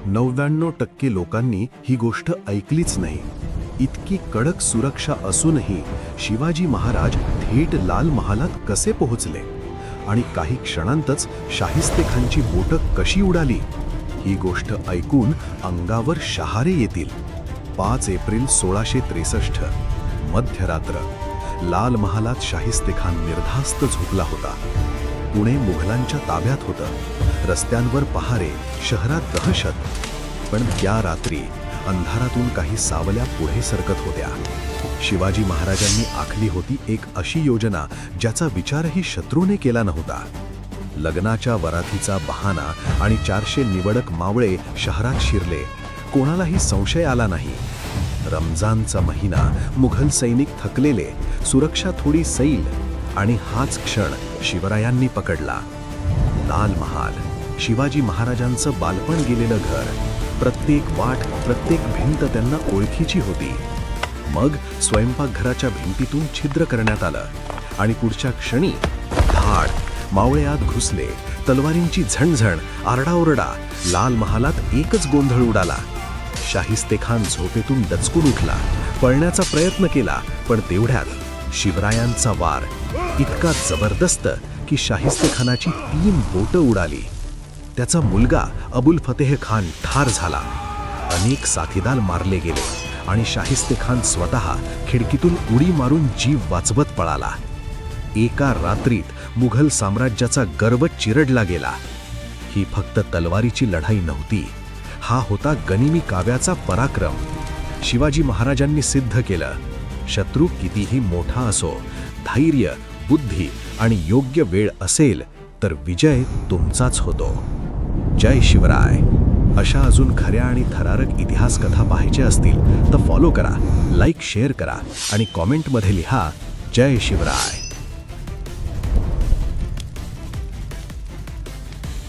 99% लोकांनी ही गोष्ट ऐकलीच नाही. इतकी कडक सुरक्षा असूनही शिवाजी महाराज थेट लाल महालात कसे पोहोचले आणि काही क्षणांतच शाहिस्तेखानची बोटं कशी उडाली, ही गोष्ट ऐकून अंगावर शहारे येतील. 5 एप्रिल 1663 मध्यरात्र. लाल महालात शाहिस्तेखान निर्धास्त झोपला होता. पुणे मुघलांच्या ताब्यात होतं. रस्त्यांवर पहारे, शहरात दहशत. पण त्या रात्री अंधारातून काही सावल्या पुढे सरकत होत्या. शिवाजी महाराजांनी आखली होती एक अशी योजना ज्याचा विचारही शत्रूने केला नव्हता. लग्नाच्या वरातीचा बहाणा आणि 400 निवडक मावळे शहरात शिरले. कोणालाही संशय आला नाही. रमजानचा महिना, मुघल सैनिक थकलेले, सुरक्षा थोडी सैल, आणि हाच क्षण शिवरायांनी पकडला. लाल महाल, शिवाजी महाराजांचं बालपण गेलेलं घर. प्रत्येक वाट, प्रत्येक भिंत त्यांना ओळखीची होती. मग स्वयंपाकघराच्या भिंतीतून छिद्र करण्यात आलं आणि पुढच्या क्षणी धाड, मावळे आत घुसले. तलवारींची झणझण, आरडाओरडा. लाल महालात एकच गोंधळ उडाला. शाहिस्तेखान झोपेतून डचकून उठला, पळण्याचा प्रयत्न केला, पण तेवढ्यात शिवरायांचा वार इतका जबरदस्त की शाहिस्तेखानाची 3 बोटं उडाली. त्याचा मुलगा अबुल फतेह खान ठार झाला. अनेक साथीदार मारले गेले आणि शाहिस्तेखान स्वतः खिडकीतून उडी मारून जीव वाचवत पळाला. एका रात्रीत मुघल साम्राज्याचा गर्व चिरडला गेला. ही फक्त तलवारीची लढाई नव्हती, हा होता गनिमी काव्याचा पराक्रम. शिवाजी महाराजांनी सिद्ध केलं, शत्रू कितीही मोठा असो, धैर्य, बुद्धी आणि योग्य वेळ असेल तर विजय तुमचाच होतो. जय शिवराय. अशा अजून खऱ्या आणि थरारक इतिहास कथा पाहायच्या असतील तर फॉलो करा, लाईक, शेअर करा आणि कॉमेंटमध्ये लिहा जय शिवराय.